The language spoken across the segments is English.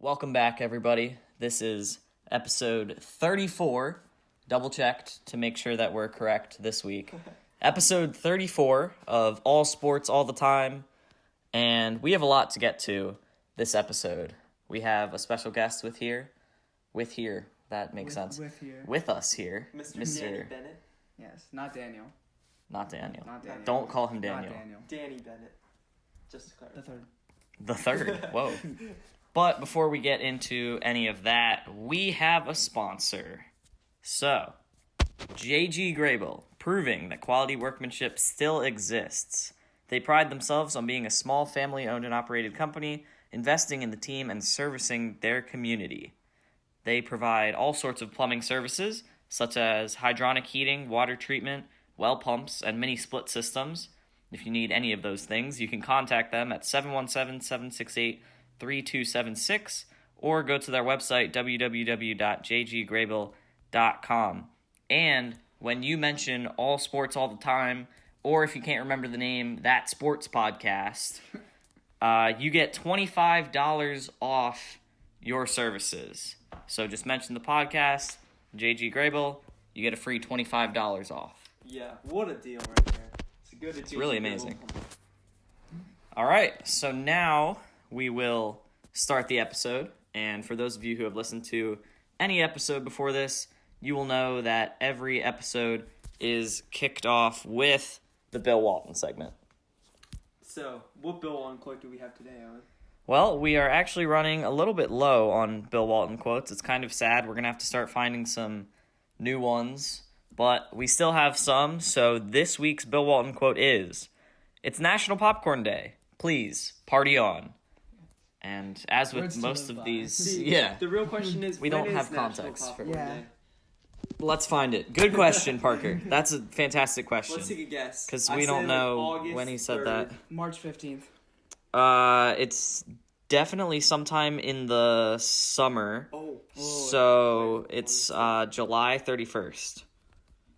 Welcome back, everybody. This is episode 34. Double-checked to make sure that we're correct this week. Episode 34 of All Sports All the Time. And we have a lot to get to this episode. We have a special guest with that makes sense. With us here. Mr. Danny Bennett. Yes, not Daniel. Not Daniel. Not Daniel. Don't call him Daniel. Not Daniel. Danny Bennett. Just to clarify. The third. The third. Whoa. But before we get into any of that, we have a sponsor. So, J.G. Grable, proving that quality workmanship still exists. They pride themselves on being a small family-owned and operated company, investing in the team and servicing their community. They provide all sorts of plumbing services, such as hydronic heating, water treatment, well pumps, and mini split systems. If you need any of those things, you can contact them at 717-768-3276 or go to their website, www.jggrable.com. And when you mention All Sports All the Time, or if you can't remember the name, That Sports Podcast, you get $25 off your services. So just mention the podcast, JG Grable, you get a free $25 off. Yeah, what a deal right there. It's really amazing. All right, so now we will start the episode. And for those of you who have listened to any episode before this, you will know that every episode is kicked off with the Bill Walton segment. So, what Bill Walton quote do we have today, Owen? Well, we are actually running a little bit low on Bill Walton quotes. It's kind of sad. We're going to have to start finding some new ones. But we still have some, so this week's Bill Walton quote is, "It's National Popcorn Day. Please, party on." And as with most of these, The real question is, we don't have National context for Popcorn Day? Let's find it. Good question, Parker. That's a fantastic question. Let's take a guess. Because we don't know August when he said 3rd. that. March 15th. It's definitely sometime in the summer. Oh. It's July 31st.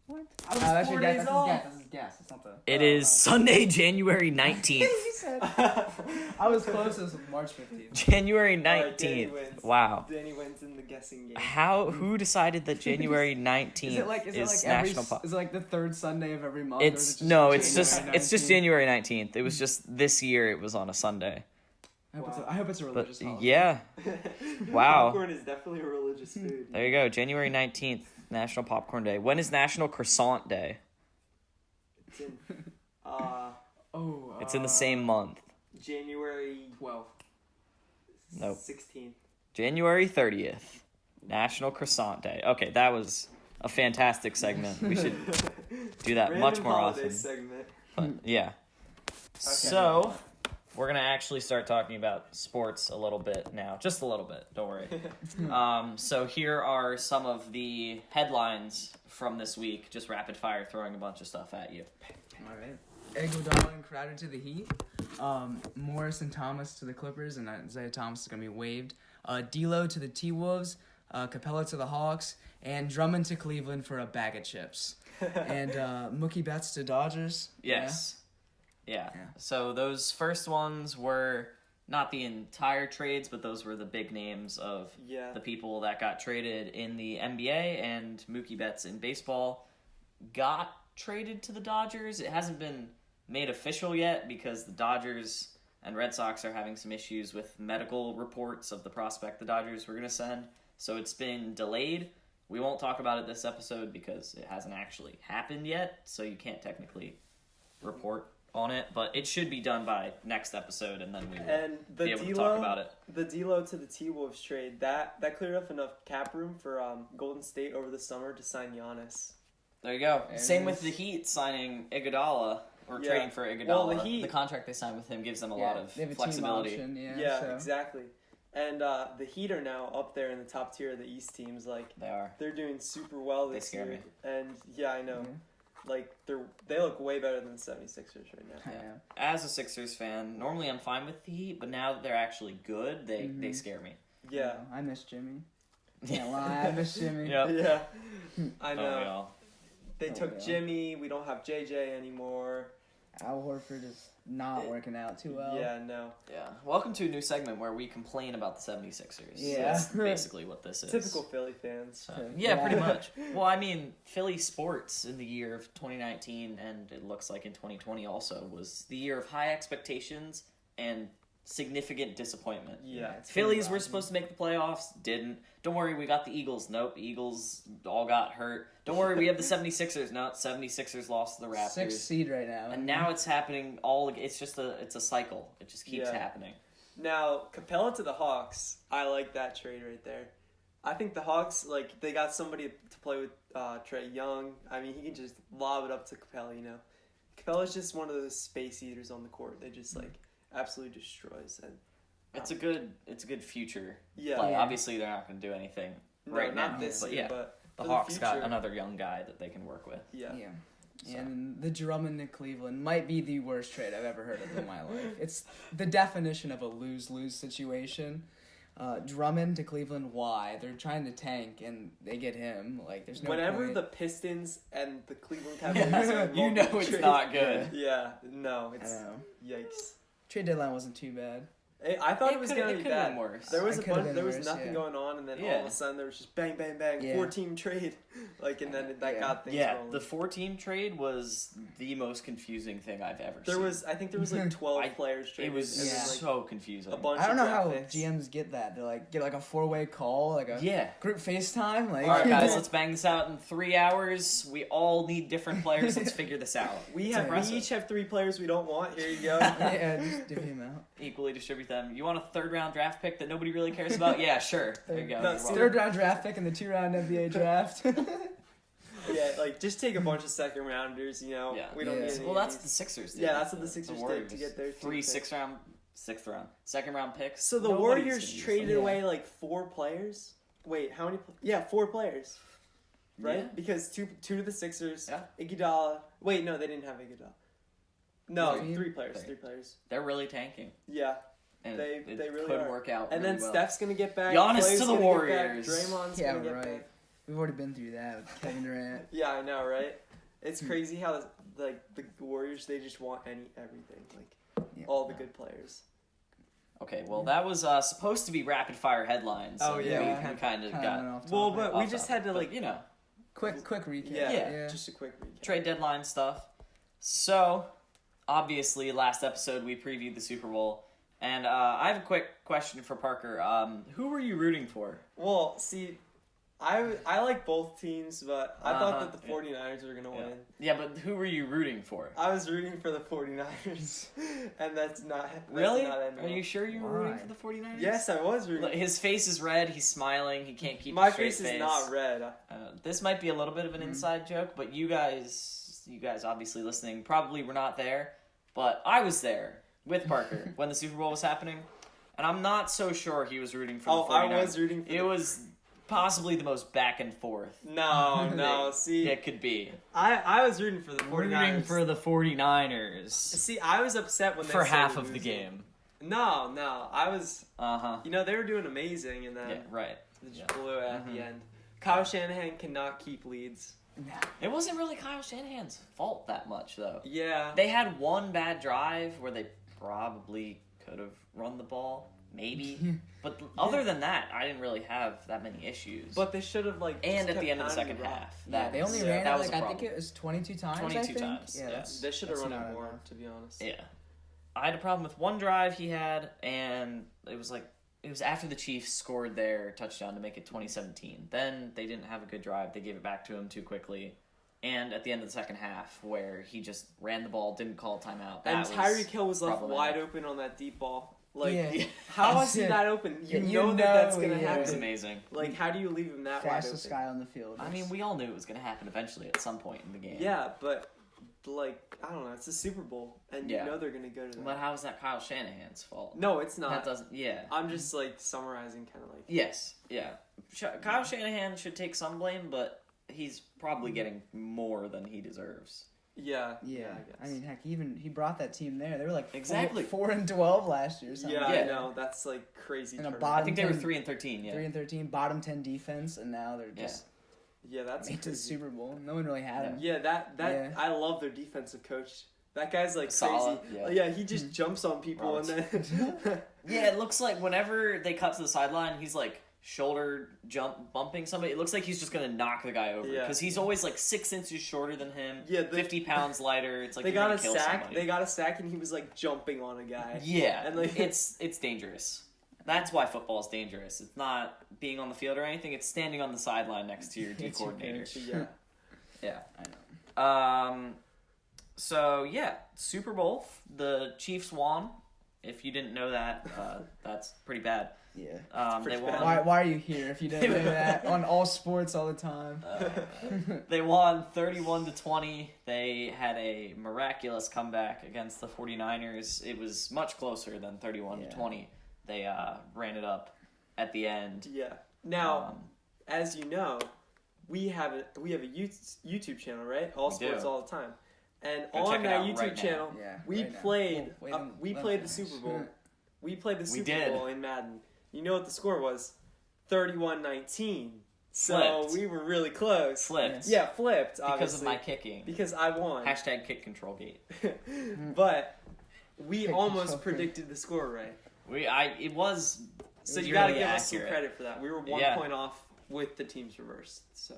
What? That's your guess. That's his guess. It's not the... It is Sunday, January 19th. He said... I was close as March 15th. January 19th. Right, Danny wins. Wow. Danny wins in the guessing game. Who decided that January 19th is National Pop? Is it like the third Sunday of every month? It's just January 19th. It was just this year it was on a Sunday. I hope it's a religious holiday. Yeah. Wow. Popcorn is definitely a religious food. There you go. January 19th, National Popcorn Day. When is National Croissant Day? It's in, it's in the same month. January 12th. Nope. 16th. January 30th, National Croissant Day. Okay, that was a fantastic segment. We should do that much more often. Segment. But, yeah. Okay. So, we're going to actually start talking about sports a little bit now. Just a little bit, don't worry. So here are some of the headlines from this week. Just rapid fire, throwing a bunch of stuff at you. All right. Iguodala and Crowder to the Heat. Morris and Thomas to the Clippers, and Isaiah Thomas is going to be waived. D'Lo to the T-Wolves. Capella to the Hawks. And Drummond to Cleveland for a bag of chips. And Mookie Betts to Dodgers. Yes. Yeah. So those first ones were not the entire trades, but those were the big names of the people that got traded in the NBA, and Mookie Betts in baseball got traded to the Dodgers. It hasn't been made official yet because the Dodgers and Red Sox are having some issues with medical reports of the prospect the Dodgers were going to send. So it's been delayed. We won't talk about it this episode because it hasn't actually happened yet, so you can't technically report on it, but it should be done by next episode, and then we will be able to talk about it. The D'Lo to the T-Wolves trade, that cleared up enough cap room for Golden State over the summer to sign Giannis. There you go. Same with the Heat signing Iguodala, or trading for Iguodala. Well, the contract they signed with him gives them a lot of they have a flexibility. team option, so. Exactly. And the Heat are now up there in the top tier of the East teams. Like they are. They're doing super well this year. They scare me. And yeah, I know. Mm-hmm. Like, they look way better than the 76ers right now. Yeah. As a Sixers fan, normally I'm fine with the Heat, but now that they're actually good, they scare me. Yeah. I miss Jimmy. Can't lie, I miss Jimmy. Yep. Yeah. I know. We all. They took Jimmy. We don't have JJ anymore. Al Horford is not working out too well. Yeah, no. Yeah. Welcome to a new segment where we complain about the 76ers. Yeah. That's basically what this is. Typical Philly fans. Yeah, pretty much. Well, I mean, Philly sports in the year of 2019, and it looks like in 2020 also, was the year of high expectations and significant disappointment. Yeah. Phillies were supposed to make the playoffs, didn't. Don't worry, we got the Eagles. Nope, Eagles all got hurt. Don't worry, we have the 76ers. No, 76ers lost to the Raptors. 6th seed right now. And now it's happening it's a cycle. It just keeps happening. Now, Capella to the Hawks, I like that trade right there. I think the Hawks, they got somebody to play with Trae Young. I mean, he can just lob it up to Capella, you know. Capella's just one of those space eaters on the court. They just, absolutely destroys. And it's a good future. Yeah. Play. Obviously, they're not going to do anything right not now. this but year, yeah, but the Hawks got another young guy that they can work with. Yeah. So. And the Drummond to Cleveland might be the worst trade I've ever heard of in my life. It's the definition of a lose-lose situation. Drummond to Cleveland, why? They're trying to tank, and they get him. There's no Whenever point. the Pistons and the Cleveland Cavaliers are involved it's not good. Yeah, no, I know. Yikes. Trade deadline wasn't too bad. I thought it was going to be bad. Worse. There was There was nothing going on, and then all of a sudden there was just bang, bang, bang, 4-team trade, and then that got things rolling. The 4-team trade was the most confusing thing I've ever seen. I think there was 12 players traded. It was so confusing. A bunch I don't know how picks. GMs get that. They get a 4-way call, group FaceTime. All right, guys, let's bang this out in 3 hours. We all need different players. Let's figure this out. We each have 3 players we don't want. Here you go. Yeah, just divvy them out. Equally distribute them. You want a 3rd-round draft pick that nobody really cares about? Yeah, sure. There you go. No, 3rd-round draft pick in the 2-round NBA draft. Yeah, just take a bunch of 2nd-rounders, you know. Yeah. We don't need any. Well, that's what the Sixers did. Yeah, that's what the Sixers did to get their 3 6th-round, 2nd-round picks. So the Warriors traded away 4 players? Wait, how many? 4 players. Right? Yeah. Because two to the Sixers, Yeah. Iguodala. Wait, no, they didn't have Iguodala. No, 3 players. 3. 3 players. They're really tanking. Yeah. And They really could are. work out. And really then well. Steph's gonna get back. Giannis Clay's to the gonna Warriors. Get back, Draymond's gonna get back. We've already been through that with Kevin Durant. Yeah, I know, right? It's crazy how the Warriors, they just want everything, all the good players. Okay, well that was supposed to be rapid fire headlines. Oh, yeah. we kind of got. Well, but we just had to quick recap. Yeah, just a quick recap. Trade deadline stuff. So, obviously, last episode we previewed the Super Bowl, and I have a quick question for Parker. Who were you rooting for? Well, see, I like both teams, but I thought that the 49ers were going to win. Yeah, but who were you rooting for? I was rooting for the 49ers, and that's not... Really? Not Are you sure you were rooting for the 49ers? Yes, I was rooting. His face is red, he's smiling, he can't keep My a straight face is not red. This might be a little bit of an inside joke, but you guys obviously listening probably were not there, but I was there with Parker when the Super Bowl was happening, and I'm not so sure he was rooting for the 49ers. I was rooting for It was possibly the most back and forth. No, see. It could be. I was rooting for the 49ers. Rooting for the 49ers. See, I was upset when they for half started of the losing. game. No, I was... You know, they were doing amazing, and then... Yeah, right. They just blew it at the end. Kyle Shanahan cannot keep leads. It wasn't really Kyle Shanahan's fault that much, though. Yeah. They had one bad drive where they probably could have run the ball, maybe. But other than that, I didn't really have that many issues. But they should have, and at the end of the second half. They only ran it, I think it was 22 times, 22 times, Yeah, they should have run it more, to be honest. Yeah. I had a problem with one drive he had, and it was after the Chiefs scored their touchdown to make it 2017. Then they didn't have a good drive. They gave it back to him too quickly. And at the end of the second half, where he just ran the ball, didn't call a timeout. And Tyreek Hill was left wide open on that deep ball. How was he that open? You know that's going to happen. It was amazing. How do you leave him that wide open? Fastest guy on the field. I mean, we all knew it was going to happen eventually at some point in the game. Yeah, but, I don't know. It's the Super Bowl, and you know they're going to go to that. But how is that Kyle Shanahan's fault? No, it's not. That doesn't, I'm just, summarizing kind of Yes, yeah. Kyle Shanahan should take some blame, but he's probably getting more than he deserves. Yeah. I guess. I mean, heck, he brought that team there. They were exactly 4-12 last year. Yeah, I know. That's crazy. I think they were 3-13. Yeah, 3-13, bottom 10 defense, and now they're just that's made to the Super Bowl. No one really had him. Yeah, I love their defensive coach. That guy's like Solid, crazy. Yeah, he just jumps on people and then. Yeah, it looks like whenever they cut to the sideline, he's like shoulder bumping somebody. It looks like he's just gonna knock the guy over because he's always like 6 inches shorter than him. Yeah, 50 pounds lighter. It's like they got a sack. Somebody. They got a sack, and he was like jumping on a guy. Yeah, and like it's dangerous. That's why football is dangerous. It's not being on the field or anything. It's standing on the sideline next to your D coordinator. Yeah, I know. So yeah, Super Bowl. The Chiefs won. If you didn't know that, that's pretty bad. Yeah. They won. Why are you here if you didn't know that? On all sports all the time. They won 31-20. They had a miraculous comeback against the 49ers. It was much closer than 31-20. They ran it up at the end. Yeah. Now, as you know, we have a YouTube channel, right? All sports all the time. And on that YouTube channel, we played the Super Bowl. We played the Super Bowl in Madden. You know what the score was? 31-19. So we were really close. Flipped. Yeah, flipped, obviously. Because of my kicking. Because I won. Hashtag kick control gate. But we almost predicted the score right. It was So you gotta give us some credit for that. We were 1 point off with the teams reversed. So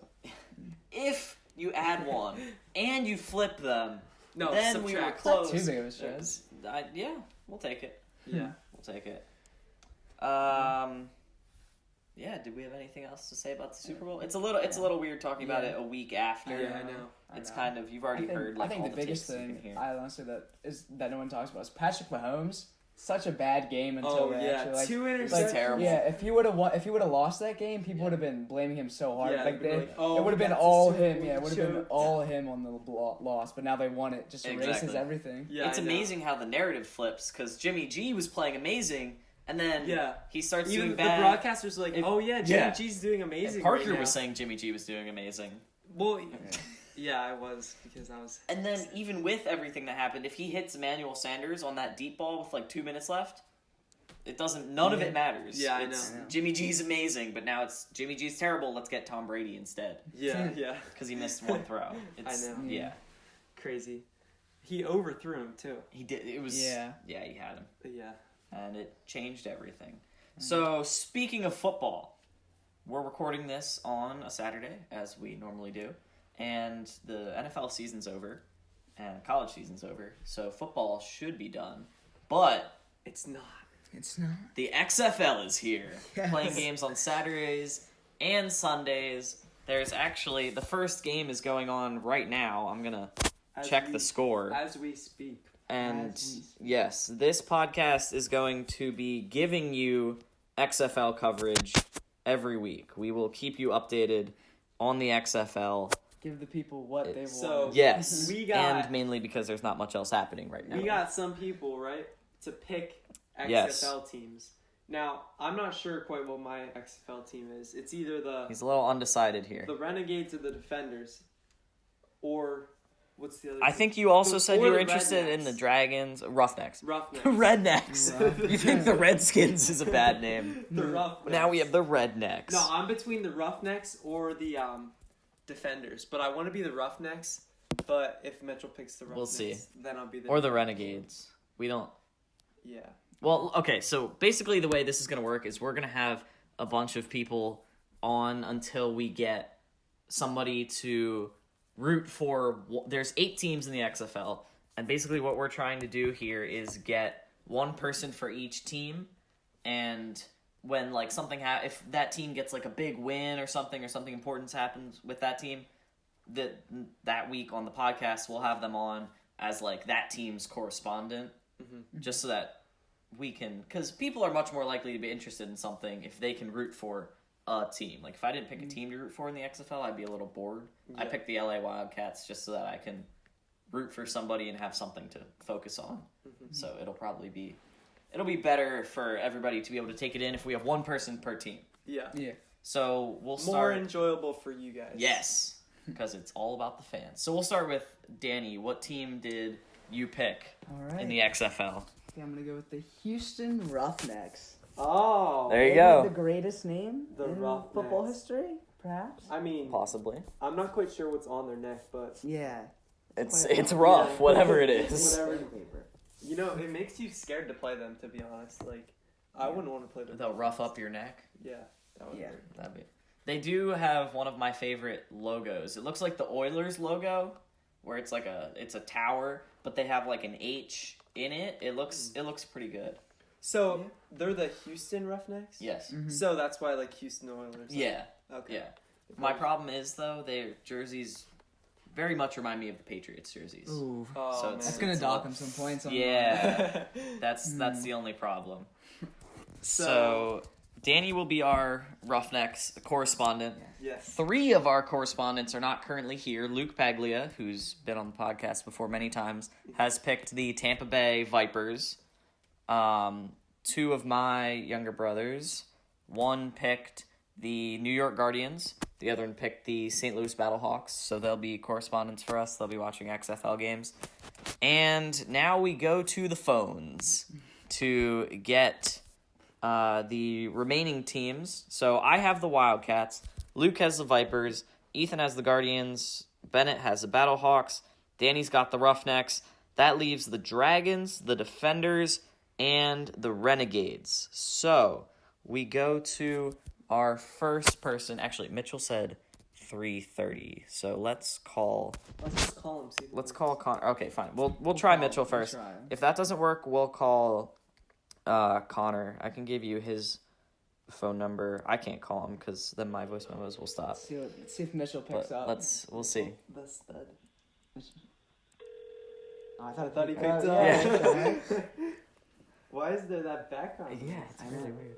if you add one and you flip them, then subtract. we were close. Too big of a stress. Yeah, we'll take it. Yeah, we'll take it. Yeah. Did we have anything else to say about the Super Bowl? It's a little weird talking about it a week after. Yeah, I know. It's kind of you've already heard. Like, I think all the the biggest takes thing I honestly that no one talks about is Patrick Mahomes. Such a bad game until they actually like 2 interceptions. Terrible. Yeah, if he would have lost that game, people would have been blaming him so hard. Yeah, it would have been all him. Yeah, it would have been all him on the loss. But now they won it. Just erases everything. Yeah, it's amazing how the narrative flips because Jimmy G was playing amazing, and then he starts doing bad. The broadcasters were like, Jimmy G's doing amazing. And Parker was saying Jimmy G was doing amazing. Well. Yeah, I was because I was. And then even with everything that happened, if he hits Emmanuel Sanders on that deep ball with like 2 minutes left, it doesn't. None of it matters. Yeah, I know. Jimmy G's amazing, but now it's Jimmy G's terrible. Let's get Tom Brady instead. Yeah. Because he missed one throw. I know. Yeah. Crazy. He overthrew him too. He did. It was. Yeah, he had him. Yeah. And it changed everything. So speaking of football, we're recording this on a Saturday as we normally do. And the NFL season's over, and college season's over, so football should be done. But it's not. It's not. The XFL is here, playing games on Saturdays and Sundays. There's actually, the first game is going on right now. I'm going to check the score. As we speak. And yes, this podcast is going to be giving you XFL coverage every week. We will keep you updated on the XFL. Give the people what they want. So yes, and mainly because there's not much else happening right now. We got some people, right, to pick XFL teams. Now, I'm not sure quite what my XFL team is. It's either He's a little undecided here. The Renegades or the Defenders. Or, what's the other I think you also said you were interested in the Dragons. Roughnecks. Rednecks. You think the Redskins is a bad name. The Roughnecks. Now we have the Rednecks. No, I'm between the Roughnecks or the Defenders, but I want to be the Roughnecks. But if Mitchell picks the Roughnecks, we'll see. Then I'll be the or the Renegades. We don't. Yeah. Well, okay. So basically, the way this is going to work is we're going to have a bunch of people on until we get somebody to root for. There's 8 teams in the XFL, and basically what we're trying to do here is get one person for each team, and when like something if that team gets like a big win or something important happens with that team, that week on the podcast we'll have them on as like that team's correspondent, just so that we can, because people are much more likely to be interested in something if they can root for a team. Like if I didn't pick a team to root for in the XFL, I'd be a little bored. I picked the LA Wildcats just so that I can root for somebody and have something to focus on. So it'll be better for everybody to be able to take it in if we have one person per team. Yeah. So we'll start... More enjoyable for you guys. Yes, because it's all about the fans. So we'll start with Danny. What team did you pick in the XFL? I'm going to go with the Houston Roughnecks. Oh. There you go. The greatest name in football history, perhaps? I mean... Possibly. I'm not quite sure what's on their neck, but... Yeah. It's rough, whatever it is. You know, it makes you scared to play them, to be honest. Like, I wouldn't want to play them. They'll rough up your neck. Yeah, that would hurt. That'd be. They do have one of my favorite logos. It looks like the Oilers logo, where it's like it's a tower, but they have like an H in it. It looks pretty good. So they're the Houston Roughnecks? Yes. Mm-hmm. So that's why like Houston Oilers. Yeah. Okay. Yeah. My problem is though, their jerseys very much remind me of the Patriots jerseys. Ooh. Oh, So man. That's gonna dock him some points. Yeah. that's the only problem. So Danny will be our Roughnecks correspondent. Yes. 3 of our correspondents are not currently here. Luke Paglia, who's been on the podcast before many times, has picked the Tampa Bay Vipers. 2 of my younger brothers, one picked the New York Guardians, the other one picked the St. Louis Battlehawks, so they'll be correspondents for us. They'll be watching XFL games. And now we go to the phones to get the remaining teams. So I have the Wildcats, Luke has the Vipers, Ethan has the Guardians, Bennett has the Battlehawks, Danny's got the Roughnecks. That leaves the Dragons, the Defenders, and the Renegades. So we go to our first person. Actually, Mitchell said 3:30. So let's just call him. Let's call Connor. Okay, fine. We'll try Mitchell first. If that doesn't work, we'll call Connor. I can give you his phone number. I can't call him because then my voice memos will stop. Let's see if Mitchell picks up. We'll see. The stud. Oh, I thought he picked up. Yeah. Why is there that background? Yeah, it's really weird.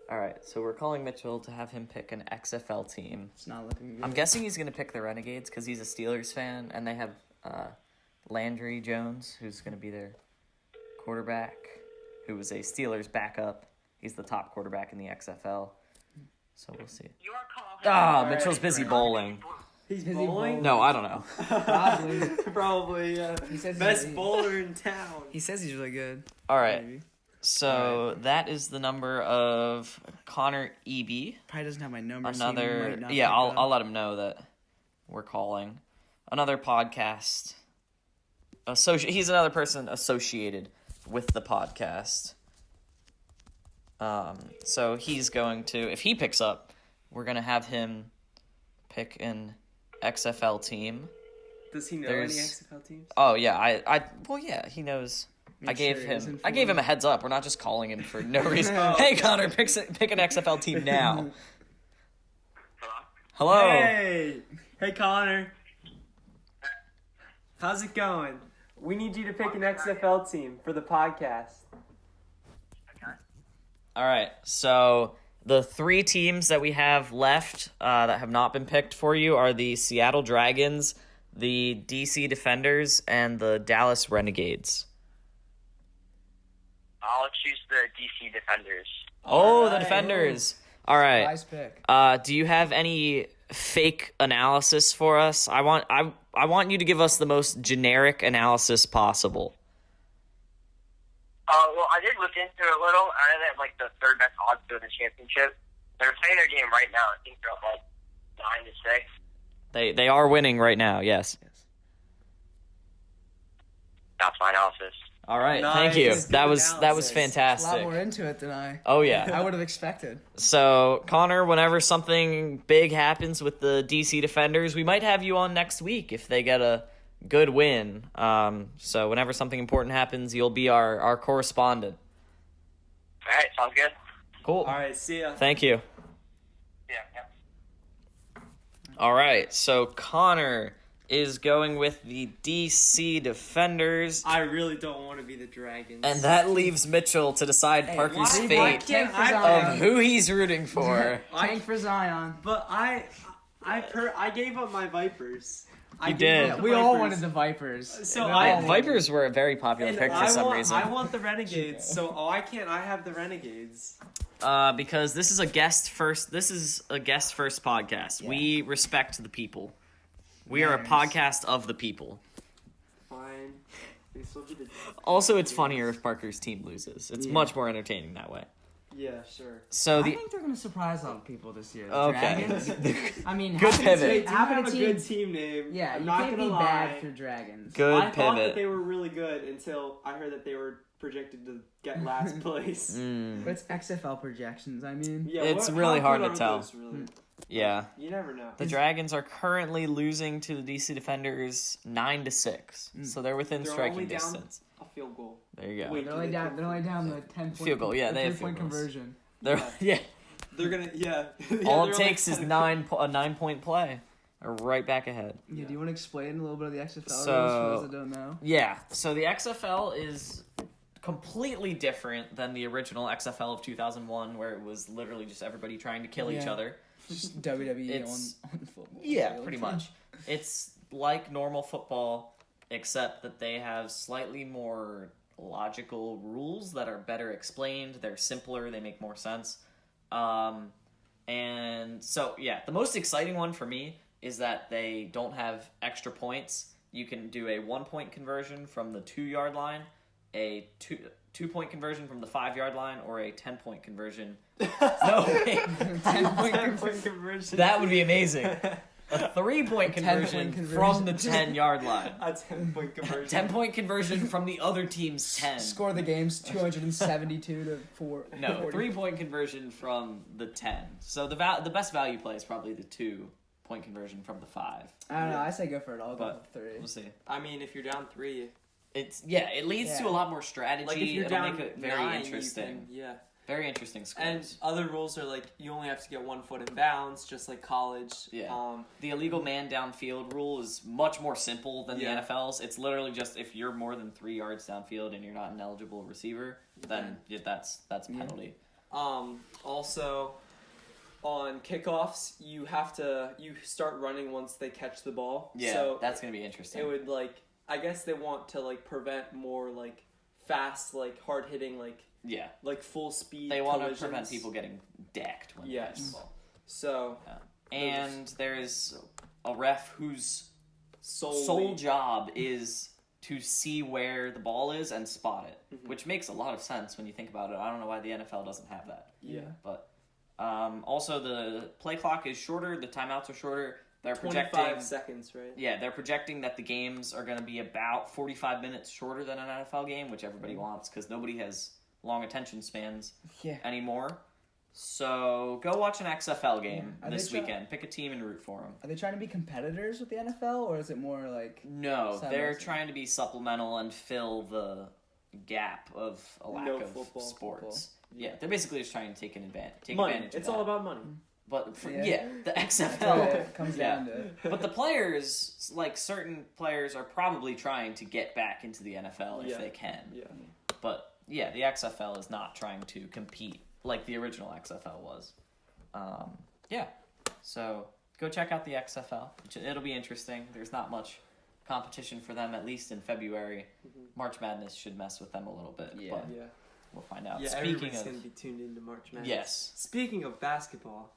All right, so we're calling Mitchell to have him pick an XFL team. It's not looking good. I'm guessing he's going to pick the Renegades because he's a Steelers fan, and they have Landry Jones, who's going to be their quarterback, who was a Steelers backup. He's the top quarterback in the XFL. So we'll see. Mitchell's busy bowling. He's bowling? No, I don't know. Probably. He says best bowler in town. He says he's really good. All right. Maybe. So that is the number of Connor Eby. Probably doesn't have my number. Another, so I'll let him know that we're calling. Another podcast. He's another person associated with the podcast. So he's going to, if he picks up, we're gonna have him pick an XFL team. Does he know any XFL teams? Oh yeah, he knows. I gave him a heads up. We're not just calling him for no reason. Hey Connor, pick an XFL team now. Hello. Hey Connor. How's it going? We need you to pick an XFL team for the podcast. All right, so the 3 teams that we have left that have not been picked for you are the Seattle Dragons, the DC Defenders, and the Dallas Renegades. I'll choose the DC Defenders. Oh, the Defenders. All right. Nice pick. Do you have any fake analysis for us? I want you to give us the most generic analysis possible. Well, I did look into it a little. I know they have, like, the 3rd best odds to win the championship. They're playing their game right now. I think they're up, like, 9-6. They are winning right now, yes. That's my analysis. All right, Nice. Thank you. Good That was analysis. A fantastic. lot more into it than I Yeah. would have expected. So, Connor, whenever something big happens with the DC Defenders, we might have you on next week if they get a good win. So whenever something important happens, you'll be our correspondent. All right, sounds good. Cool. All right, see ya. Thank you. Yeah. All right, so Connor is going with the DC Defenders. I really don't want to be the Dragons. And that leaves Mitchell to decide Parker's fate of who he's rooting for. Tank for Zion. But I gave up my Vipers. You did. Yeah, we all wanted the Vipers. So Vipers were a very popular pick for some reason. I want the Renegades. So why can't I have the Renegades? Because this is a guest first. This is a guest first podcast. Yeah. We respect the people. We are a podcast of the people. Fine. Also, it's funnier if Parker's team loses. It's much more entertaining that way. Yeah, sure. So I think they're gonna surprise a lot of people this year. The Okay. Dragons. I mean, Good pivot. They do Having have a a team, good team name. yeah, I'm you not can't gonna be lie. bad for Dragons. Good I thought that pivot. they were really good until I heard that they were projected to get last place. But it's XFL projections. I mean, Yeah, It's how really hard good to are tell. those, really? Yeah. You never know. The Dragons are currently losing to the DC Defenders 9-6. So they're within They're striking only down distance. a field goal. There you go. Wait, they're only down. They're only down the 10-point Field goal, yeah, they have 3-point field goals. conversion. They're, yeah. They're gonna, yeah. All they're it takes is only- a 9-point play. Or right back ahead. Yeah. Do you want to explain a little bit of the XFL rules So- for those that don't know? Yeah. So the XFL is completely different than the original XFL of 2001, where it was literally just everybody trying to kill each Yeah. other. Just WWE It's- on football. Yeah, field. pretty much. It's like normal football, except that they have slightly more logical rules that are better explained. They're simpler. They make more sense. And so, yeah, the most exciting one for me is that they don't have extra points. You can do a 1-point conversion from the 2-yard line, a 2-point conversion from the 5-yard line, or a 10-point conversion. No, wait. 10-point conversion. That would be amazing. A 3-point 10-point conversion conversion. from the 10-yard line. A 10-point conversion. 10-point conversion from the other team's 10. Score the game's 272 to 4. No, 3-point conversion from the 10. So the best value play is probably the 2-point conversion from the 5. I don't know. I say go for it. I'll go But for 3. we'll see. I mean, if you're down 3, It leads to a Yeah. lot more strategy. like if you're It'll down make it very 9, interesting. you can, yeah. Very interesting scores. And other rules are like you only have to get 1 foot in bounds, just like college. Yeah. The illegal man downfield rule is much more simple than Yeah. the NFL's. It's literally just if you're more than 3 yards downfield and you're not an eligible receiver, then that's a penalty. Also, on kickoffs, you start running once they catch the ball. Yeah, so that's gonna be interesting. it would I guess they want to prevent more fast, hard hitting, Yeah, full speed. they want to collisions. prevent people getting decked when they catch the ball. So And there's a ref whose solely, sole job is to see where the ball is and spot it, which makes a lot of sense when you think about it. I don't know why the NFL doesn't have that. Yeah. But also the play clock is shorter, the timeouts are shorter. They're 25 projecting seconds, right? Yeah, they're projecting that the games are going to be about 45 minutes shorter than an NFL game, which everybody wants because nobody has long attention spans anymore. So go watch an XFL game this weekend. Pick a team and root for them. Are they trying to be competitors with the NFL, or is it more like... No, Side they're by side. trying to be supplemental and fill the gap of a lack No of football. sports. Yeah, they're basically just trying to take advantage. Money. Of It's that. all about money. But the That's what XFL it comes down to. But the players, certain players, are probably trying to get back into the NFL if they can. Yeah. But yeah, the XFL is not trying to compete like the original XFL was. So go check out the XFL. It'll be interesting. There's not much competition for them, at least in February. March Madness should mess with them a little bit. Yeah. But we'll find out. Yeah, Speaking everybody's of, going to be tuned into March Madness. yes. Speaking of basketball,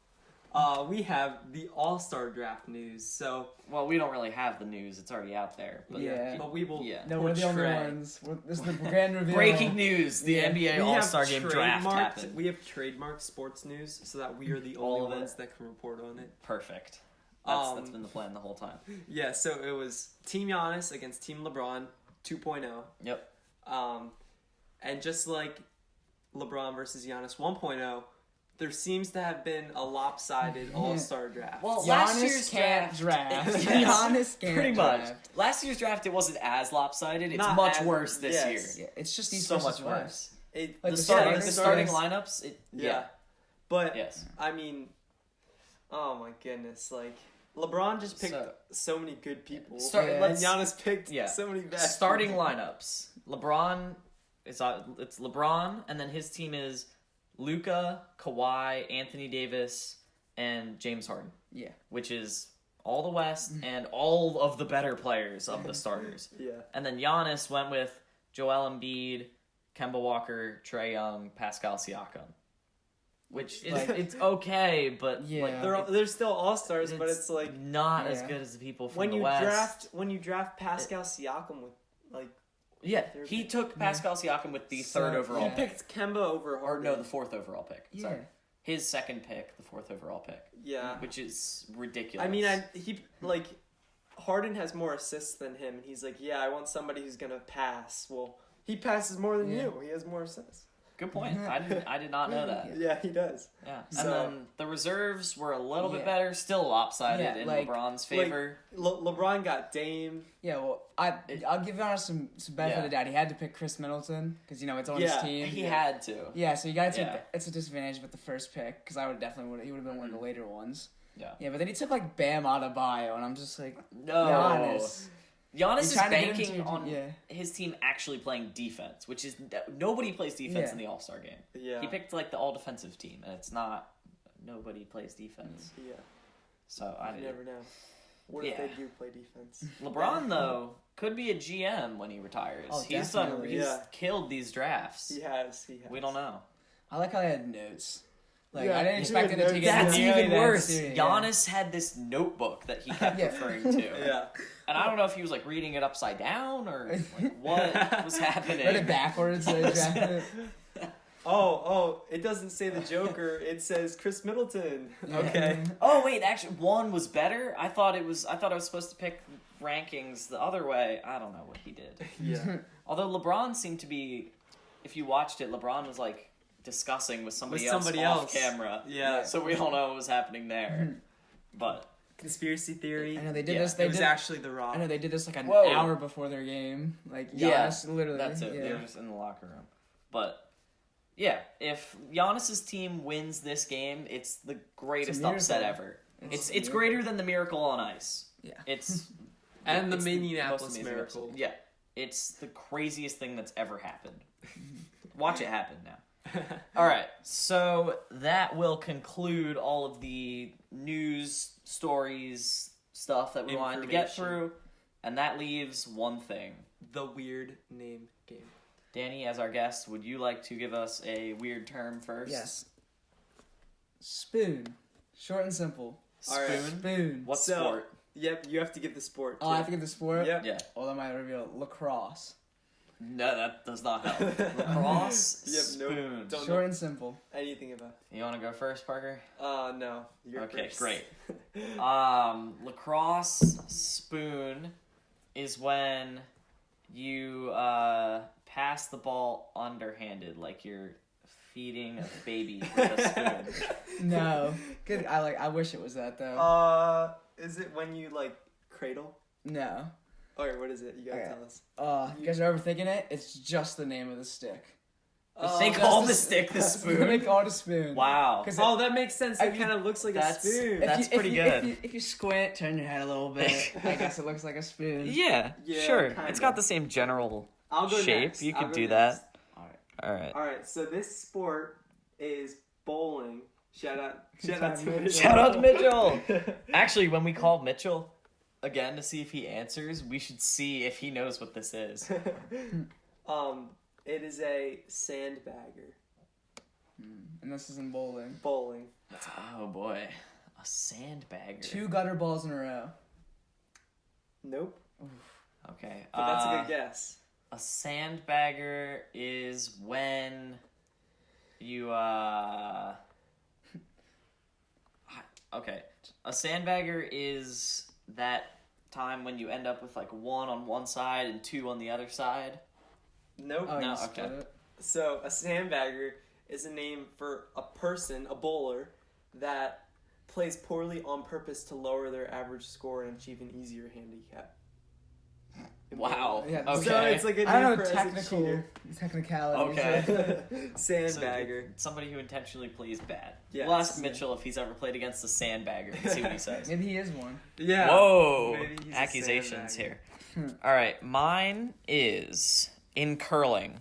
we have the All-Star Draft news. So, Well, we don't really have the news. It's already out there. But but we will. Yeah. No, we're the only portray- ones. This is the grand reveal. Breaking news: the NBA We have All-Star Game draft trademarked- happened. We have trademarked sports news so that we are the All only of it. ones that can report on it. Perfect. That's been the plan the whole time. Yeah, so it was Team Giannis against Team LeBron 2.0. Yep. And just like LeBron versus Giannis 1.0, there seems to have been a lopsided All-Star draft. Well, last Giannis year's can't draft. draft. Yes. Giannis can't Pretty much. draft. Last year's draft, it wasn't as lopsided. It's Not much as- worse this yes. year. Yeah, it's just these So versus much West. worse. Like The the starting starters- lineups. Yeah. But, Yes. I mean, oh my goodness, LeBron just picked so many good people. And Giannis picked so many bad starting people. lineups. LeBron, it's LeBron, and then his team is Luka, Kawhi, Anthony Davis, and James Harden. Yeah. Which is all the West and all of the better players of the starters. Yeah. And then Giannis went with Joel Embiid, Kemba Walker, Trae Young, Pascal Siakam. Which is it's okay, but they're still all-stars, but it's not as good as the people from when the you West. draft Pascal Siakam with Yeah, he took Pascal Siakam with the third overall He pick. picked Kemba over Harden. Or no, the fourth overall pick. Yeah. Sorry. His second pick, the fourth overall pick. Yeah. Which is ridiculous. I mean, Harden has more assists than him, and he's like, yeah, I want somebody who's going to pass. Well, he passes more than you. He has more assists. Good point. I did not know that. Yeah, he does. Yeah. And then the reserves were a little bit better, still lopsided in LeBron's favor. LeBron got Dame. Yeah, well, I'll give Giannis some benefit of the doubt. He had to pick Chris Middleton because it's on his team. He had to. Yeah, so you gotta take it's a disadvantage with the first pick because I would definitely he would have been one of the later ones. Yeah. Yeah, but then he took like Bam Adebayo, and I'm just like, no. Giannis. Giannis is banking on his team actually playing defense, which is nobody plays defense in the All-Star game. Yeah. He picked like the all-defensive team, and it's not nobody plays defense. Yeah. So you never know. What if they do play defense? LeBron though could be a GM when he retires. Oh, he's killed these drafts. He has. We don't know. I like how they had notes. Like I didn't expect him to take it. That's even worse. Serious. Giannis had this notebook that he kept referring to. Yeah. And I don't know if he was like reading it upside down or like what was happening. Read it backwards. Oh, it doesn't say the Joker. It says Chris Middleton. Okay. Oh wait, actually one was better. I thought I was supposed to pick rankings the other way. I don't know what he did. Yeah. Although LeBron seemed to be, if you watched it, LeBron was like discussing with somebody else off camera. Yeah. So we don't know what was happening there. But conspiracy theory. I know they did this. It was actually The Rock. I know they did this like an hour before their game. Like Giannis, literally. That's it. They were just in the locker room. But yeah, if Giannis's team wins this game, it's the greatest upset ever. It's greater than the Miracle on Ice. Yeah. It's and the Minneapolis Miracle. Upset. Yeah. It's the craziest thing that's ever happened. Watch it happen now. All right, so that will conclude all of the news, stories, stuff that we wanted to get through, and that leaves one thing. The weird name game. Danny, as our guest, would you like to give us a weird term first? Yes. Spoon. Short and simple. Spoon? All right. Spoon. What sport? Yep, you have to give the sport. Oh, I have to give the sport? Yep. Yeah. Well, that might reveal lacrosse. No, that does not help. Lacrosse, spoon. Short and simple. Anything about it. You want to go first, Parker? No. You're first. Great. Lacrosse, spoon is when you pass the ball underhanded, like you're feeding a baby with a spoon. No. Good. I wish it was that though. Is it when you like cradle? No. Alright, what is it? You gotta tell us. You guys are overthinking it? It's just the name of the stick. They call the stick the spoon? They call it a spoon. Wow. That makes sense. It kind of looks like a spoon. That's pretty good. If you squint, turn your head a little bit, I guess it looks like a spoon. Yeah, sure. Kinda. It's got the same general shape. Next. You could do that. Alright, so this sport is bowling. Shout out to Mitchell. Shout out to Mitchell. Actually, when we call Mitchell again to see if he answers, we should see if he knows what this is. It is a sandbagger. And this is in bowling. Bowling. Oh boy. A sandbagger. 2 gutter balls in a row. Nope. Okay. But that's a good guess. A sandbagger is when you okay. A sandbagger is that time when you end up with like 1 on one side and 2 on the other side. Nope. No, okay. So a sandbagger is a name for a person, a bowler, that plays poorly on purpose to lower their average score and achieve an easier handicap. Wow. Yeah, okay. So it's like a I name don't for know technicalities. Okay. Sandbagger. So somebody who intentionally plays bad. Yes. We'll ask Mitchell if he's ever played against a sandbagger and see what he says. Maybe he is one. Yeah. Whoa. Maybe he's Accusations a here. All right. Mine is in curling.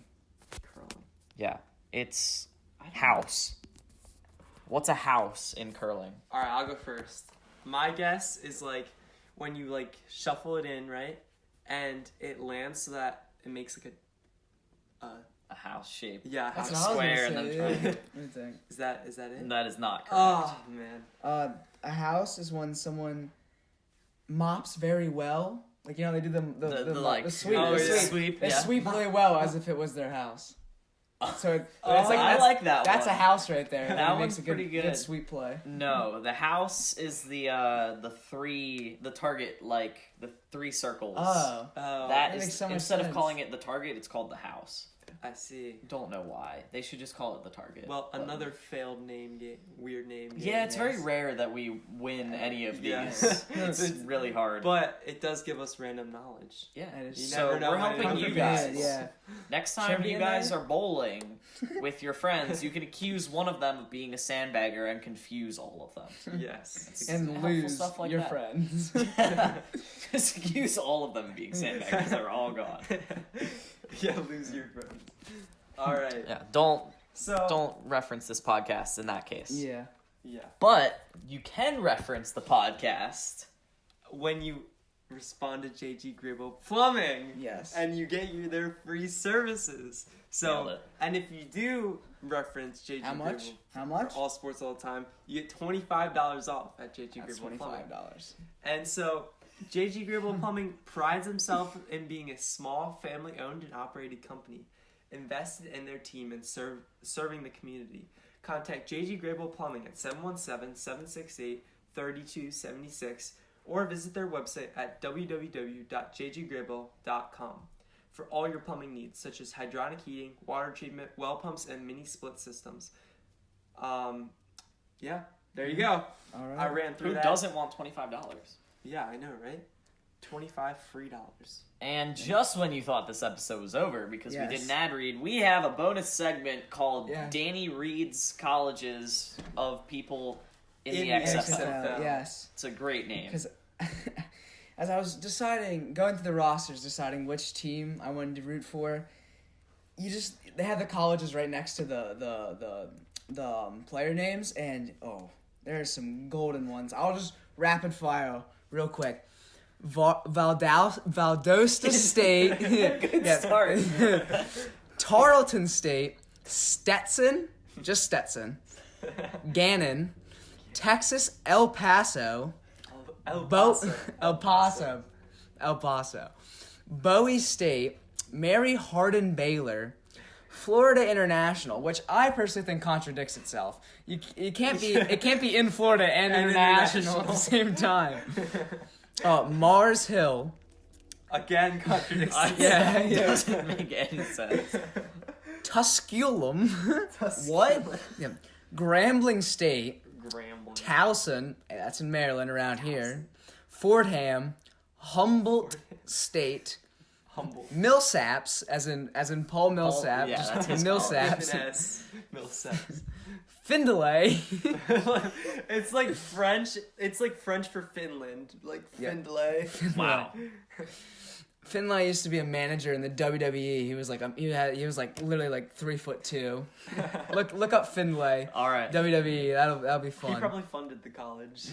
Curling. Yeah. It's house. What's a house in curling? All right, I'll go first. My guess is like when you like shuffle it in, right? And it lands so that it makes like a house shape. Yeah, That's house what square I and was then gonna try. say. Let me think. Is that it? That is not correct. Oh man. A house is when someone mops very well Like, you know, they do the sweep. Oh, the yeah. sweep. They Yeah. sweep really well as if it was their house. So it's I like that That's one. a house right there. That makes one's a pretty good. good sweep play. No, the house is the target, like the 3 circles. Oh. That makes is, so much instead of sense. calling it the target, it's called the house. I see. Don't know why. They should just call it the target. Well, another failed name game, weird name game. Yeah, it's very rare that we win any of these. Yeah. It's really hard. But it does give us random knowledge. Yeah, That is- You so never know we're when it helping you happens. guys. Yeah. Next time Trivia you guys night? are bowling with your friends, you can accuse one of them of being a sandbagger and confuse all of them. Yes. And Helpful lose stuff like your that. friends. Just accuse all of them of being sandbaggers. They're all gone. Yeah, lose your friends. All right. Yeah, don't So reference this podcast in that case. Yeah. yeah, But you can reference the podcast. when you respond to JG Gribble Plumbing, Yes. and you get their free services. Nailed So, it. and if you do reference JG How much? Gribble How much? for all sports all the time, you get $25 off at JG That's Gribble Plumbing. $25. And so, JG Gribble Plumbing prides himself in being a small, family-owned and operated company, invested in their team and serving the community. Contact JG Gribble Plumbing at 717-768-3276 or visit their website at www.jggribble.com for all your plumbing needs, such as hydronic heating, water treatment, well pumps, and mini split systems. Yeah, there you go. All right. I ran through Who that. doesn't want $25? Yeah, I know, right? $25 free. And just when you thought this episode was over, because we Yes. did an ad read, we have a bonus segment called Yeah. Danny Reads Colleges of People in the In the XFL. XFL. Yes. It's a great name. Because as I was going through the rosters, deciding which team I wanted to root for, they have the colleges right next to the player names, and there are some golden ones. I'll just rapid fire real quick. Valdosta State, Good start. Tarleton State, Stetson, just Stetson, Gannon, Texas El Paso, El Paso, Bowie State, Mary Hardin Baylor, Florida International, which I personally think contradicts itself. It can't be in Florida and international at the same time. Mars Hill. Again, contradicts. Yeah. Doesn't make any sense. Tusculum. What? Yeah. Grambling State. Grambling. Towson, that's in Maryland around here. Fordham. Humboldt State. Humble. Millsaps, as in Paul Millsap. yeah, just that's his Millsaps. Millsaps. Findlay. It's like French. It's like French for Finland. Like Yeah. Findlay. Wow. Finlay used to be a manager in the WWE. He was like he was like literally like 3'2". Look up Findlay. All right. WWE. That'll be He fun. probably funded the college.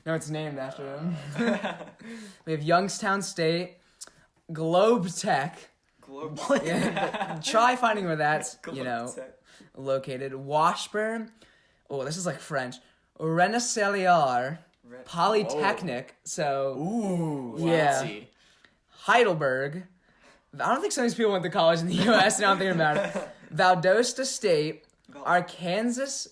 No, it's named after him. We have Youngstown State, Globe Tech. Globe. Yeah, try finding where that's Globe Tech. located. Washburn. Oh, this is like French. Rensselaer Polytechnic. So Ooh. Yeah. Fancy. Heidelberg. I don't think some of these people went to college in the U.S. Now I'm thinking about it. Valdosta State, Arkansas.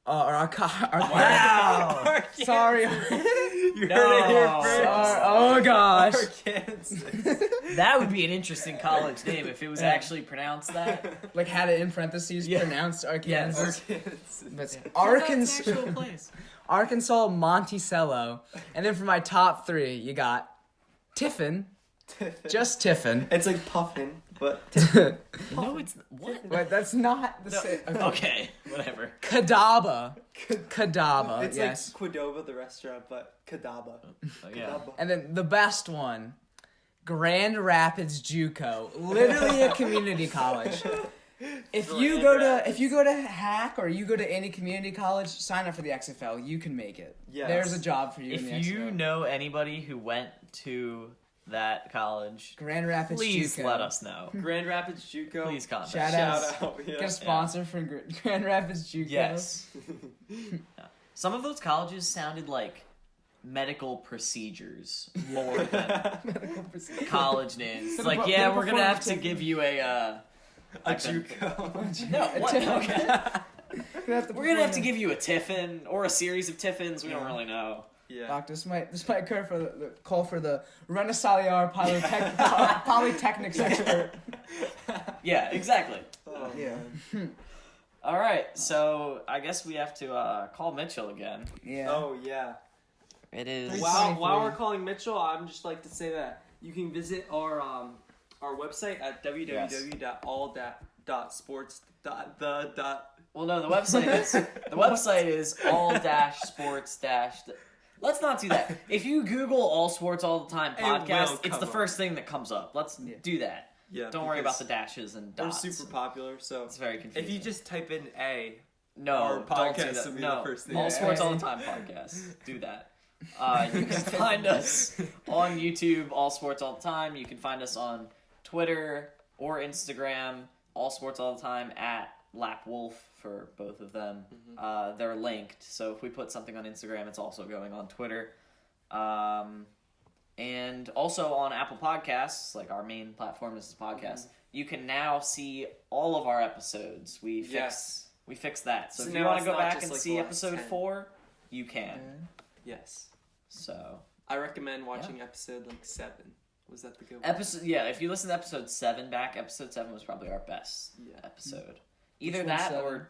Wow. Sorry. You heard it here first. Oh gosh. Arkansas. That would be an interesting college name if it was actually pronounced that. Like had it in parentheses pronounced Arkansas. Arkansas. But That's an actual place. Arkansas Monticello. And then for my top 3, you got Tiffin. Just Tiffin. It's like Puffin, but No, it's what? But that's not the same. Okay, whatever. Kadaba. it's Yes. like Qdoba, the restaurant, but Kadaba. Yeah. And then the best one, Grand Rapids JUCO, literally a community college. If you go to Hack or you go to any community college, sign up for the XFL. You can make it. Yes. There's a job for you in the If you XFL. know anybody who went to that college, Grand Rapids please JUCO. let us know. Grand Rapids JUCO. Please contact. Shout Shout out. Yeah. Get a sponsor from Grand Rapids JUCO. Yes. Yeah. Some of those colleges sounded like medical procedures more than college names. It's like, yeah, we're gonna have to give you a JUCO. No, what? Okay. We're gonna have to give you a tiffin or a series of tiffins. We don't really know. Yeah. Doctor, this might occur for the call for the Rensselaer Polytechnics expert. Yeah, exactly. Oh, Yeah. All right, so I guess we have to call Mitchell again. Yeah. Oh, yeah. It is. While we're calling Mitchell, I'm just like to say that you can visit our website at www.all.sports. Well, no, the website is all-sports-. Let's not do that. If you Google All Sports All the Time podcast, it's the first thing that comes up. Let's do that. Yeah. Don't worry about the dashes and dots. They're super popular, so it's very confusing. If you just type in our podcast will be the first thing. All Sports All the Time podcast. Do that. You can find us on YouTube, All Sports All the Time. You can find us on Twitter or Instagram, All Sports All the Time at Lapwolf for both of them. Mm-hmm. They're linked, so if we put something on Instagram, it's also going on Twitter. And also on Apple Podcasts, like our main platform is the podcast, you can now see all of our episodes. We fixed that. So if you want to go back and see episode 4, you can. Yes. So I recommend watching episode 7. Was that the good one? If you listen to episode 7 back, episode 7 was probably our best episode. Either that or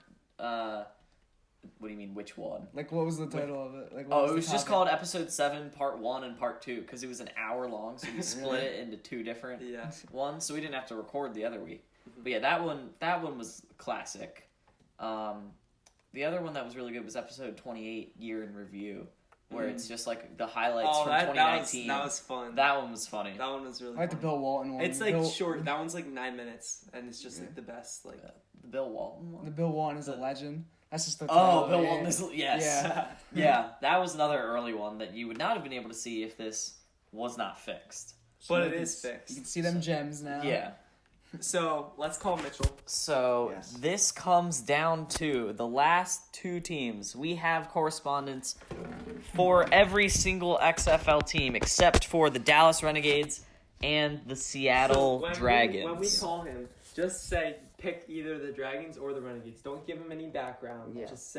what do you mean, which one? Like, what was the title of it? Like, it was just called episode 7 part 1 and part 2 because it was an hour long, so we split it into 2 different ones, so we didn't have to record the other week. But yeah, that one was classic. The other one that was really good was episode 28, Year in Review, where it's just like the highlights from 2019. That was fun. That one was funny. That one was really I like the Bill Walton one. It's like short. That one's like 9 minutes, and it's just like the best. Like the Bill Walton one. The Bill Walton is a legend. That's just the title. Bill Walton is yes. Yeah. Yeah, that was another early one that you would not have been able to see if this was not fixed. But it is fixed. You can see them gems now. Yeah. So let's call Mitchell. So this comes down to the last 2 teams. We have correspondents for every single XFL team except for the Dallas Renegades and the Seattle Dragons. When we call him, just say pick either the Dragons or the Renegades. Don't give him any background. Yeah. Just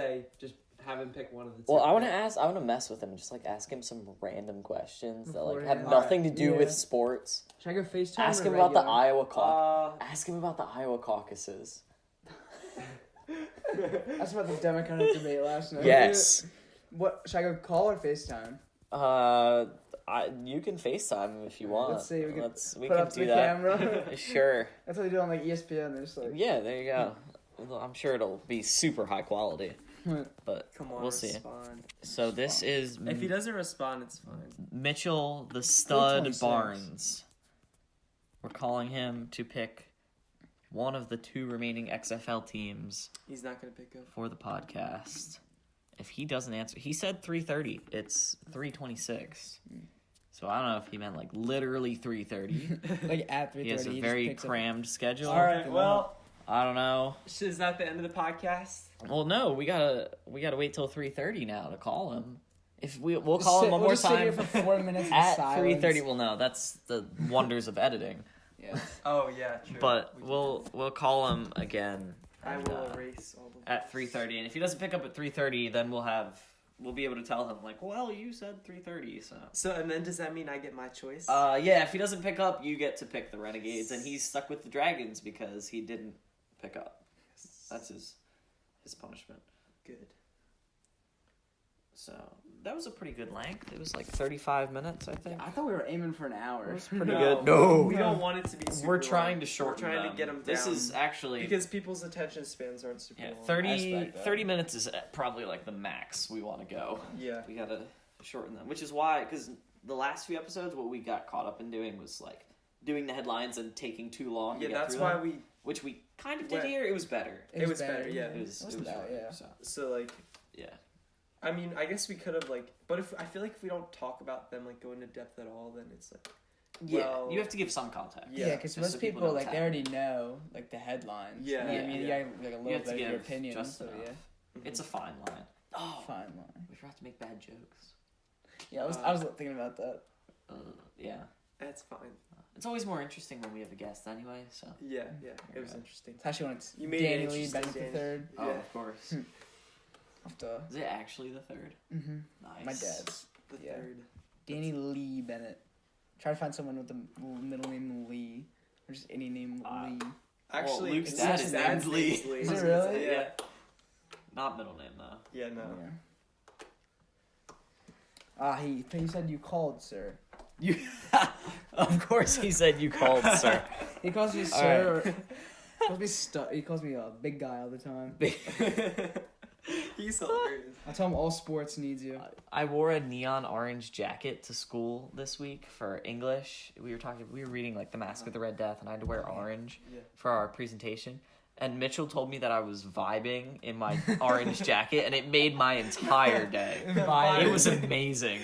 have him pick one of the 2. Well, I want to mess with him and just like ask him some random questions that like have nothing to do with sports. Should I go FaceTime? Ask him about the Iowa caucus. Ask him about the Iowa caucuses. That's about the Democratic debate last night. Yes. What should I go call or FaceTime? You can FaceTime him if you want. Let's see. We can we put can up do the that. camera. Sure. That's what they do on like ESPN. They're just like there you go. I'm sure it'll be super high quality. But come on, we'll see. Respond. So this is if he doesn't respond, it's fine. Mitchell the Stud Barnes. We're calling him to pick one of the 2 remaining XFL teams. He's not gonna pick up for the podcast. If he doesn't answer, he said 3:30. It's 3:26. So I don't know if he meant like literally 3:30. like at 3:30. He has a very crammed schedule. All right. Well, I don't know. Is that the end of the podcast? Well, no. We gotta wait till 3:30 now to call him. If we'll call him one more time. Sit here for 4 minutes at 3:30. Well, no. That's the wonders of editing. Yeah. Oh yeah, true. But we'll call him again. I will erase all the at 3:30, and if he doesn't pick up at 3:30, then we'll be able to tell him like, well, you said 3:30, so. So and then does that mean I get my choice? Yeah. If he doesn't pick up, you get to pick the Renegades, and he's stuck with the Dragons because he didn't pick up. That's his punishment. Good. So that was a pretty good length. It was like 35 minutes, I think. I thought we were aiming for an hour. It was pretty No. good. No, we don't want it to be super We're trying long. to shorten We're trying them. to get them down. This is actually because people's attention spans aren't super long. 30 minutes is probably like the max we want to go. Yeah. We gotta shorten them, which is why, because the last few episodes, what we got caught up in doing was like doing the headlines and taking too long to get that's through why them, which we kind of did here. It was better. It was better, yeah. It was better, yeah. So like, yeah. I mean, I guess we could have like, but I feel like if we don't talk about them, like go into depth at all, then it's like, well, you have to give some context. Yeah, because most people like they already know like the headlines. Yeah, I mean, you got like a little bit of your opinion. Just so enough. yeah, It's a fine line. fine line. We forgot to make bad jokes. Yeah, I was thinking about that. Yeah. That's fine. It's always more interesting when we have a guest anyway, so. Yeah, it was interesting. Especially when it's You made Danny it interesting, Bennett III. Oh, Yeah. of course. Is it actually the third? Mm-hmm. Nice. My dad's. The Yeah. third. Danny Lee Bennett. Try to find someone with the middle name Lee. Or just any name Lee. Actually, Luke's it's dad his is dad's named Lee. name's Lee. Is it really? Yeah. Not middle name, though. Yeah, no. Yeah. He said you called, sir. You, of course he said you called, sir. He calls me sir. He calls me a big guy all the time. He's hilarious. I tell him all sports needs you. I wore a neon orange jacket to school this week for English. We were reading like The Mask of the Red Death, and I had to wear orange for our presentation. And Mitchell told me that I was vibing in my orange jacket, and it made my entire day. It was amazing.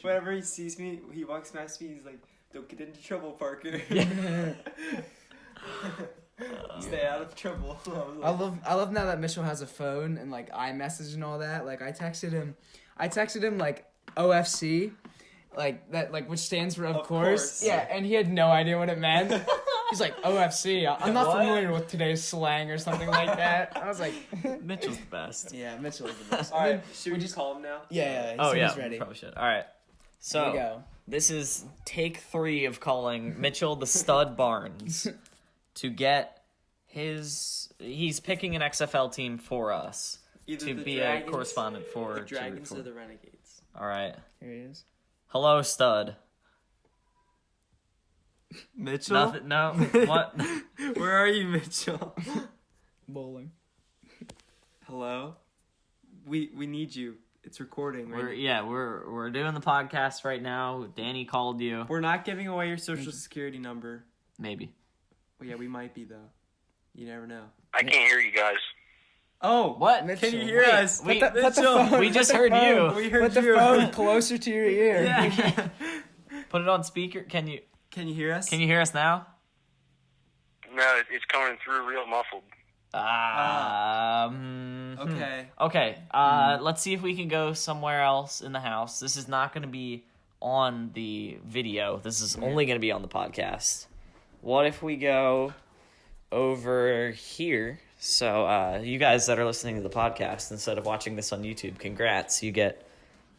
Whenever he sees me, he walks past me. He's like, "Don't get into trouble, Parker." Stay out of trouble. I love now that Mitchell has a phone and like iMessage and all that. Like I texted him like OFC, like that, like which stands for of course. Yeah, and he had no idea what it meant. He's like OFC. I'm not familiar with today's slang or something like that. I was like, Mitchell's the best. yeah, Mitchell is the best. All right, should we just call him now? Yeah. Oh yeah, he's ready. we probably should. All right. So Here we go. this is take 3 of calling Mitchell the Stud Barnes to get he's picking an XFL team for us Either to the be Dragons, a correspondent for the Dragons or the Renegades. All right. Here he is. Hello, Stud. Mitchell? Nothing. No. What? Where are you, Mitchell? Bowling. Hello? We need you. It's recording, right? We're doing the podcast right now. Danny called you. We're not giving away your social security number. Maybe. Well, yeah, we might be, though. You never know. I can't hear you guys. Oh, What? Mitchell. can you hear us? Wait, Put the Mitchell, phone- we just put the heard you. phone- we heard Put the you. phone closer to your ear. Yeah. Put it on speaker. Can you Can you hear us? hear us now? No, it's coming through real muffled. Okay. Okay. Let's see if we can go somewhere else in the house. This is not going to be on the video. This is only going to be on the podcast. What if we go over here? So, you guys that are listening to the podcast instead of watching this on YouTube, congrats. You get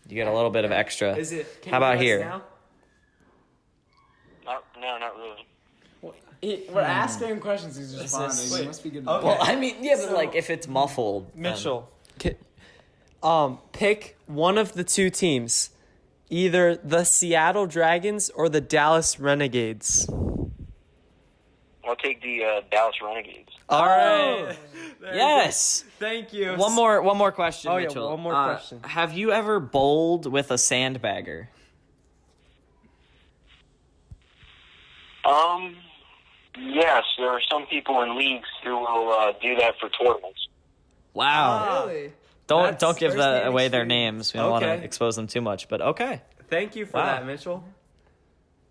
a little bit of extra. Is it? Can How you about hear us here? now? No, not really. We're asking him questions. He's responding. He wait. must be good. Okay. Well, I mean, yeah, but So- like if it's muffled, then- Mitchell, pick one of the two teams, either the Seattle Dragons or the Dallas Renegades. I'll take the Dallas Renegades. All right. Yes. Thank you. One more question, Oh, yeah, Mitchell. one more question. Have you ever bowled with a sandbagger? Yes, there are some people in leagues who will do that for tournaments. Wow. Really? Don't give firsthand that away their experience. names. We don't want to Okay. expose them too much, but okay. Thank you for Wow. that, Mitchell.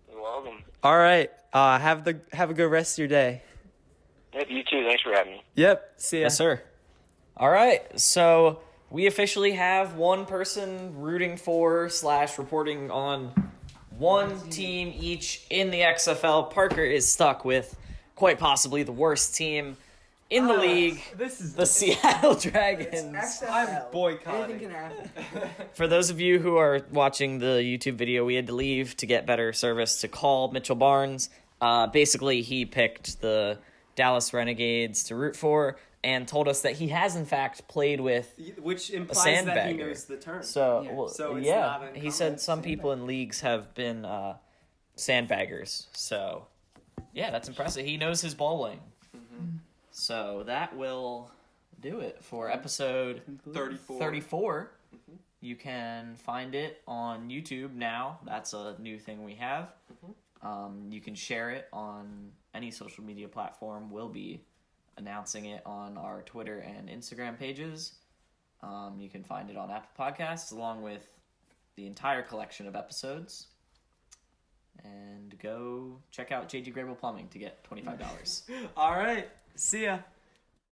You're welcome. All right. Have a good rest of your day. Yep, you too. Thanks for having me. Yep. See ya. Yes, sir. All right. So we officially have one person rooting for / reporting on one team each in the XFL. Parker is stuck with quite possibly the worst team in the league, This is the Seattle Dragons. I'm boycotting. Anything can happen. For those of you who are watching the YouTube video, we had to leave to get better service to call Mitchell Barnes. Basically, he picked the Dallas Renegades to root for and told us that he has, in fact, played with Which implies that he sandbagger. knows the term. So, Yeah. well, So it's yeah, not he uncommon. said some people in leagues have been sandbaggers. So, yeah, that's impressive. He knows his bowling. Mm-hmm. So that will do it for episode 34. Mm-hmm. You can find it on YouTube now. That's a new thing we have. Mm-hmm. You can share it on any social media platform. We'll be announcing it on our Twitter and Instagram pages. You can find it on Apple Podcasts along with the entire collection of episodes. And go check out JG Grable Plumbing to get $25. All right. See ya.